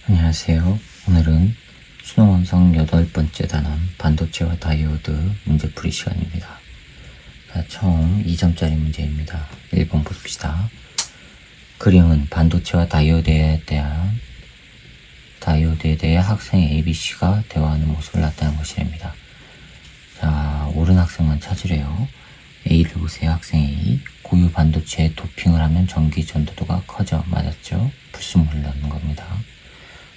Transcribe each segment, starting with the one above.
안녕하세요. 오늘은 수능 완성 8번째 단원 반도체와 다이오드 문제풀이 시간입니다. 자, 총 2점짜리 문제입니다. 1번 봅시다. 그림은 반도체와 다이오드에 대해 학생 ABC가 대화하는 모습을 나타낸 것이랍니다. 자, 옳은 학생만 찾으래요. A를 보세요. 학생 A. 고유 반도체에 도핑을 하면 전기 전도도가 커져. 맞았죠? 불순물을 넣는 겁니다.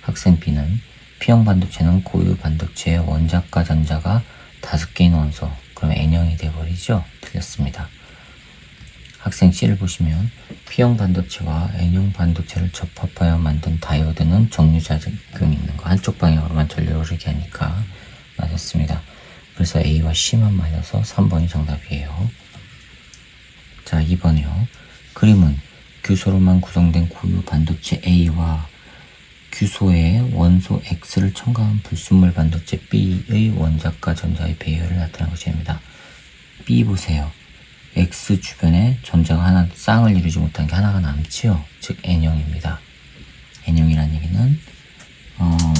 학생 B는 P형 반도체는 고유 반도체의 원자과 전자가 5개인 원소, 그럼 N형이 돼버리죠? 틀렸습니다. 학생 C를 보시면 P형 반도체와 N형 반도체를 접합하여 만든 다이오드는 정류자작용이 있는 거, 한쪽 방향으로만 전류를 흐르게 하니까 맞았습니다. 그래서 A와 C만 맞아서 3번이 정답이에요. 자, 2번이요. 그림은 규소로만 구성된 고유 반도체 A와 규소에 원소 X를 첨가한 불순물 반도체 B의 원자과 전자의 배열을 나타낸 것입니다. B 보세요. X 주변에 전자가 하나, 쌍을 이루지 못한 게 하나가 남지요. 즉 N형입니다. N형이라는 얘기는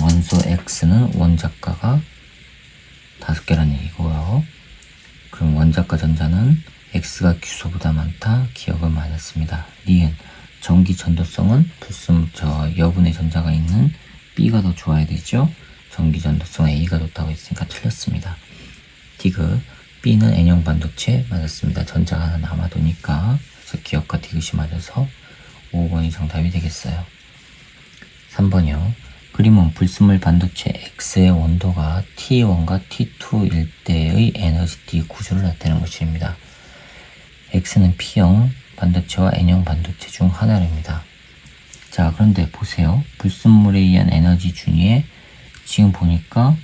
원소 X는 원자과가 5개라는 얘기고요. 그럼 원자과 전자는 X가 규소보다 많다. 기억을 맞았습니다. 니은 전기 전도성은 여분의 전자가 있는 B가 더 좋아야 되죠. 전기 전도성 A가 좋다고 했으니까 틀렸습니다. 디귿 B는 N형 반도체 맞았습니다. 전자가 하나 남아도니까. 그래서 기억과 디귿이 맞아서 5번이 정답이 되겠어요. 3번이요. 그림은 불순물 반도체 X의 원도가 T1과 T2일 때의 에너지 D 구조를 나타내는 것입니다. X는 P형 반도체와 N형 반도체 중 하나입니다. 자, 그런데 보세요. 불순물에 의한 에너지 준위에 지금 보니까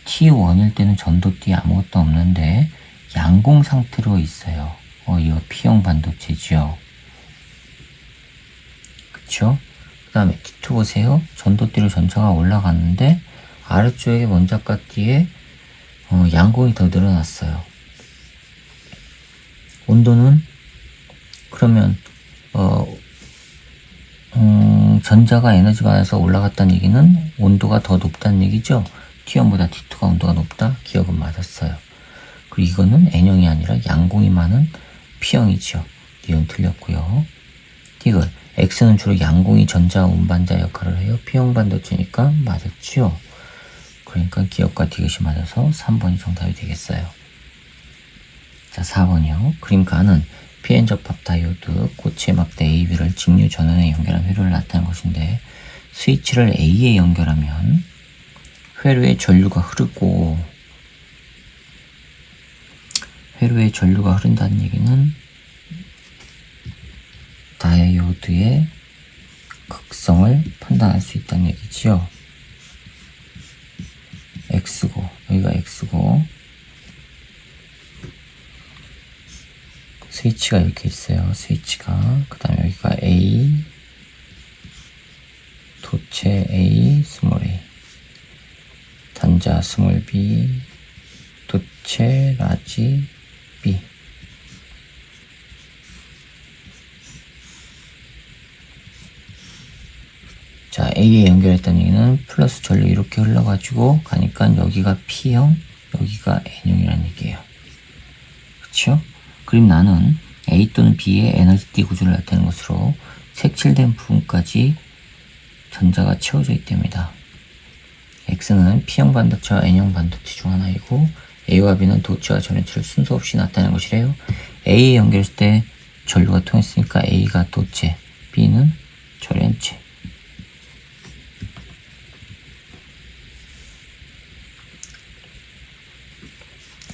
T1일 때는 전도띠에 아무것도 없는데 양공 상태로 있어요. 이거 P형 반도체죠. 그쵸? 그 다음에 T2 보세요. 전도띠로 전자가 올라갔는데 아래쪽에 원자과 띠에 양공이 더 늘어났어요. 온도는 그러면 전자가 에너지가 많아서 올라갔다는 얘기는 온도가 더 높다는 얘기죠. T1보다 T2가 온도가 높다. 기억은 맞았어요. 그리고 이거는 N형이 아니라 양공이 많은 P형이죠. 니은 틀렸고요. 디귿 X는 주로 양공이 전자 운반자 역할을 해요. P형 반도체니까 맞았죠. 그러니까 기억과 디귿이 맞아서 3번이 정답이 되겠어요. 자, 4번이요. 그림가는 PN 접합 다이오드 고체 막대 AB를 직류 전원에 연결한 회로를 나타낸 것인데 스위치를 A에 연결하면 회로에 전류가 흐른다는 얘기는 다이오드의 극성을 판단할 수 있다는 얘기지요. X고, 여기가 X고, 스위치가 이렇게 있어요. 스위치가. 그 다음에 여기가 A, 도체 A, 스몰 a, 단자 스몰 b, 도체 라지 b. 자, A에 연결했다는 얘기는 플러스 전류 이렇게 흘러가지고 가니까 여기가 P형, 여기가 N형이라는 얘기예요. 그쵸? 그림 나는 A 또는 B의 에너지 D 구조를 나타내는 것으로 색칠된 부분까지 전자가 채워져 있답니다. X는 P형 반도체와 N형 반도체 중 하나이고 A와 B는 도체와 전해체를 순서 없이 나타내는 것이래요. A에 연결했을 때 전류가 통했으니까 A가 도체, B는 전해체.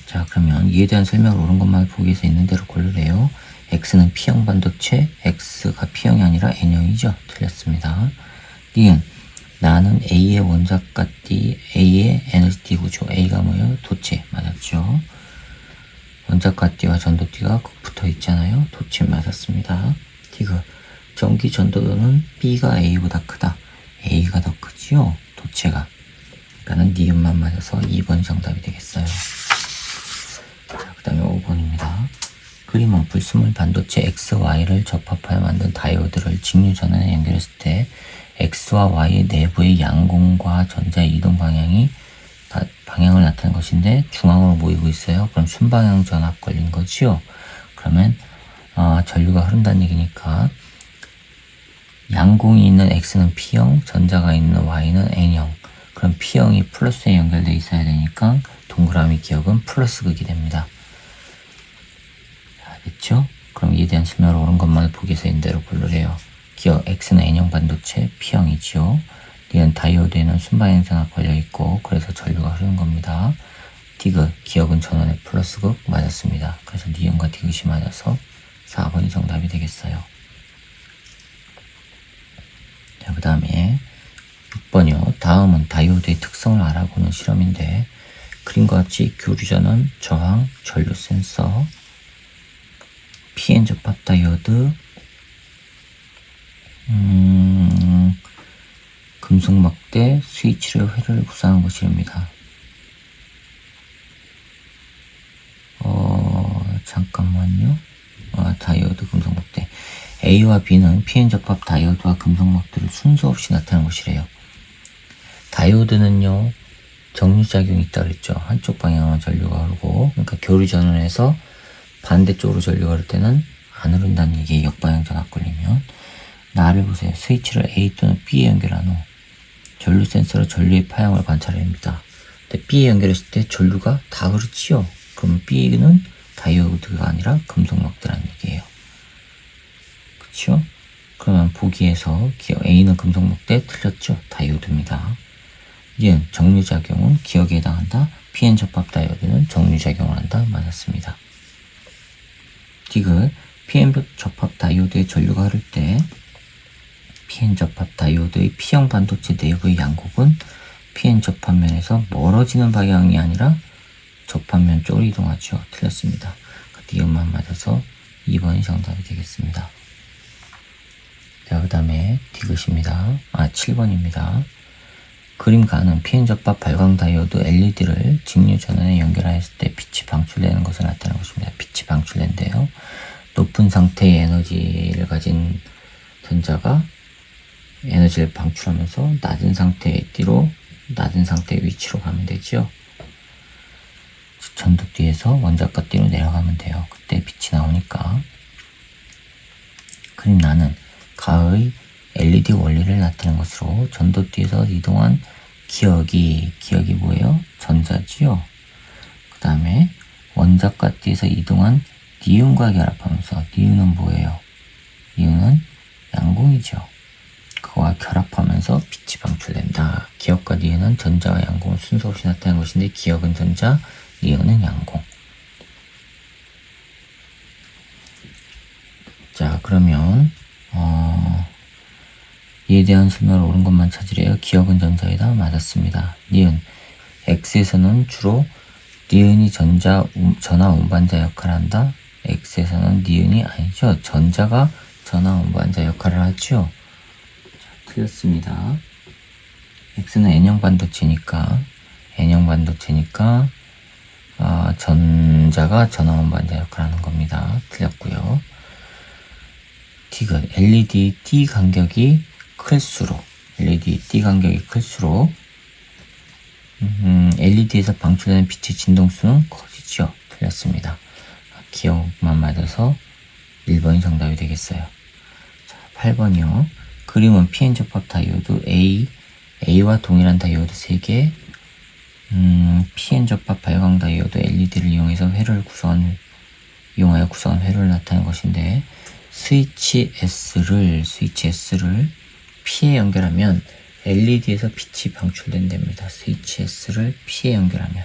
자, 그러면 이에 대한 설명을 옳은 것만 보기 위해서 있는 대로 고르래요. X는 P형 반도체, X가 P형이 아니라 N형이죠. 틀렸습니다. 니은 나는 A의 원자과 띠, A의 에너지 띠 구조, A가 뭐예요? 도체, 맞았죠. 원자과 띠와 전도띠가 붙어 있잖아요. 도체 맞았습니다. 디귿 전기 전도도는 B가 A보다 크다. A가 더 크지요. 도체가. 그러니까는 니은만 맞아서 2번이 정답이 되겠어요. 자, 그 다음에 5번입니다. 그림은 불순물 반도체 X, Y를 접합하여 만든 다이오드를 직류 전원에 연결했을 때 X와 Y 내부의 양공과 전자의 이동 방향이 방향을 나타낸 것인데 중앙으로 모이고 있어요. 그럼 순방향 전압 걸린 거지요. 그러면 전류가 흐른다는 얘기니까 양공이 있는 X는 P형, 전자가 있는 Y는 N형. 그럼 P형이 플러스에 연결되어 있어야 되니까 동그라미 기억은 플러스 극이 됩니다. 알겠죠? 그럼 이에 대한 설명을 옳은 것만을 보기에서 인대로 고르래요. 기억 X는 N형 반도체 P형이지요. 니은 다이오드에는 순방향 전압 걸려있고 그래서 전류가 흐르는 겁니다. 디귿, 기억은 전원의 플러스극 맞았습니다. 그래서 니은과 디귿이 맞아서 4번이 정답이 되겠어요. 자, 그 다음에 6번이요. 다음은 다이오드의 특성을 알아보는 실험인데 그림과 같이 교류전원, 저항, 전류 센서, PN 접합 다이오드, 금속 막대, 스위치의 회로를 구성한 것입니다. 잠깐만요. 다이오드, 금속 막대. A와 B는 PN 접합 다이오드와 금속 막대를 순서 없이 나타낸 것이래요. 다이오드는요, 정류작용이 있다 그랬죠. 한쪽 방향으로 전류가 흐르고, 그러니까 교류 전원에서 반대쪽으로 전류가 흐를 때는 안 흐른다는 얘기에 역방향 전압 걸리면. 나를 보세요. 스위치를 A 또는 B에 연결한 후 전류 센서로 전류의 파형을 관찰합니다. 근데 B에 연결했을 때 전류가 다 흐르지요. 그럼 B는 다이오드가 아니라 금속 막대라는 얘기예요. 그쵸? 그러면 보기에서 기억 A는 금속 막대 틀렸죠? 다이오드입니다. 니은 정류작용은 기억에 해당한다. PN 접합 다이오드는 정류작용을 한다. 맞았습니다. 디귿 PN 접합 다이오드의 전류가 흐를 때 PN 접합 다이오드의 P형 반도체 내부의 양곡은 PN 접합면에서 멀어지는 방향이 아니라 접합면 쪽으로 이동하죠. 틀렸습니다. 니은만 맞아서 2번이 정답이 되겠습니다. 자, 그 다음에 디귿입니다. 7번입니다. 그림 가는 PN 접합 발광 다이오드 LED를 직류 전원에 연결하였을 때 빛이 방출되는 것을 나타내고 있습니다. 빛이 방출된대요. 높은 상태의 에너지를 가진 전자가 에너지를 방출하면서 낮은 상태의 띠로 낮은 상태의 위치로 가면 되죠. 전도띠에서 원자가 띠로 내려가면 돼요. 그때 빛이 나오니까. 그림 나는 가의 LED 원리를 나타낸 것으로 전도띠에서 이동한 기억이 뭐예요? 전자지요. 그 다음에 원자가 띠에서 이동한 니은과 결합하면서 니은은 뭐예요? 니은은 양공이죠. 그와 결합하면서 빛이 방출된다. 기억과 니은은 전자와 양공을 순서 없이 나타낸 것인데 기억은 전자, 니은은 양공. 자, 그러면 이에 대한 설명을 옳은 것만 찾으래요. 기억은 전자이다. 맞았습니다. 니은 X에서는 주로 니은이 전화 운반자 역할을 한다. X에서는 니은이 아니죠. 전자가 전화 운반자 역할을 하죠. 자, 틀렸습니다. X는 N형 반도체니까 전자가 전화 운반자 역할을 하는 겁니다. 틀렸고요. 디귿 LED D 간격이 클수록 LED에서 방출되는 빛의 진동수는 커지죠. 틀렸습니다. 기억만 맞아서 1번이 정답이 되겠어요. 자, 8번이요. 그림은 PN 접합 다이오드 A와 동일한 다이오드 3개, PN 접합 발광 다이오드 LED를 이용하여 구성한 회로를 나타낸 것인데 스위치 S를 P에 연결하면 LED에서 빛이 방출된답니다. 스위치 S를 P에 연결하면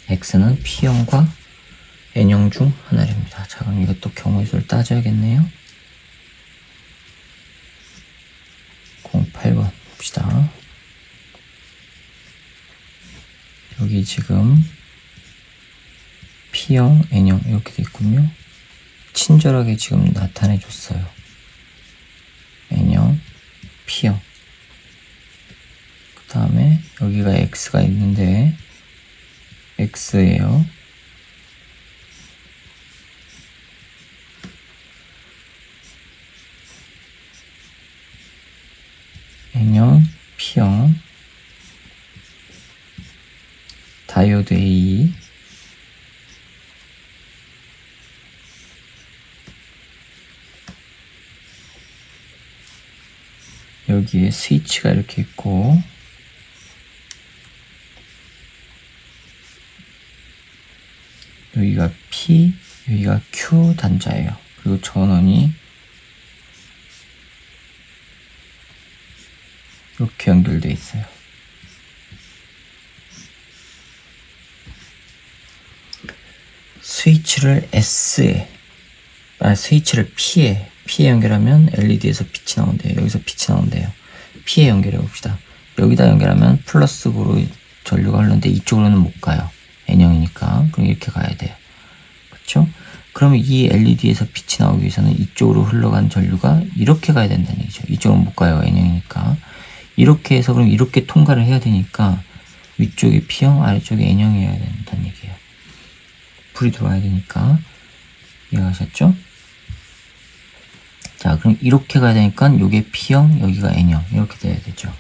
X는 P형과 N형 중 하나입니다. 자, 그럼 이것도 경우의 수를 따져야겠네요. 08번 봅시다. 여기 지금 P형, N형 이렇게 돼 있군요. 친절하게 지금 나타내 줬어요. N형, P형. 그 다음에 여기가 X가 있는데 X예요. N형, P형, 다이오드 A, 여기에 스위치가 이렇게 있고, 여기가 P, 여기가 Q 단자예요. 그리고 전원이 이렇게 연결되어 있어요. 스위치를 스위치를 P에 연결하면 LED에서 빛이 나온대요. 여기서 빛이 나온대요. P에 연결해 봅시다. 여기다 연결하면 플러스로 전류가 흐르는데 이쪽으로는 못 가요. N형이니까. 그럼 이렇게 가야 돼요. 그렇죠? 그러면 이 LED에서 빛이 나오기 위해서는 이쪽으로 흘러간 전류가 이렇게 가야 된다는 얘기죠. 이쪽으로 못 가요. N형이니까. 이렇게 해서 그럼 이렇게 통과를 해야 되니까 위쪽이 P형, 아래쪽이 N형이어야 된다는 얘기예요. 불이 들어와야 되니까. 이해가셨죠? 자, 그럼 이렇게 가야 되니까 요게 P형, 여기가 N형 이렇게 돼야 되죠.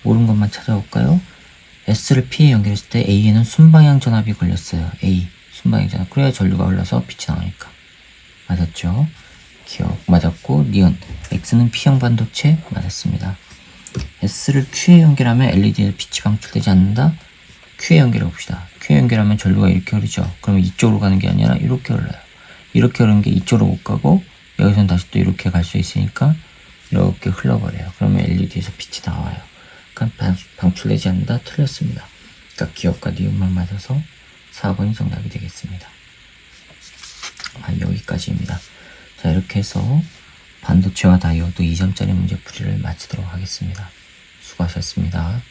옳은 것만 찾아볼까요? S를 P에 연결했을 때 A에는 순방향 전압이 걸렸어요. A 순방향 전압. 그래야 전류가 흘러서 빛이 나오니까. 맞았죠? 기억 맞았고, 니은 X는 P형 반도체 맞았습니다. S를 Q에 연결하면 LED에 빛이 방출되지 않는다. Q에 연결해 봅시다. Q에 연결하면 전류가 이렇게 흐르죠. 그러면 이쪽으로 가는 게 아니라 이렇게 흘러요. 이렇게 흐르는 게 이쪽으로 못 가고, 여기서는 다시 또 이렇게 갈 수 있으니까 이렇게 흘러버려요. 그러면 LED에서 빛이 나와요. 그러니까 방출되지 않는다. 틀렸습니다. 그러니까 기억과 니은만 맞아서 4번이 정답이 되겠습니다. 여기까지입니다. 자, 이렇게 해서 반도체와 다이오드 2점짜리 문제풀이를 마치도록 하겠습니다. 수고하셨습니다.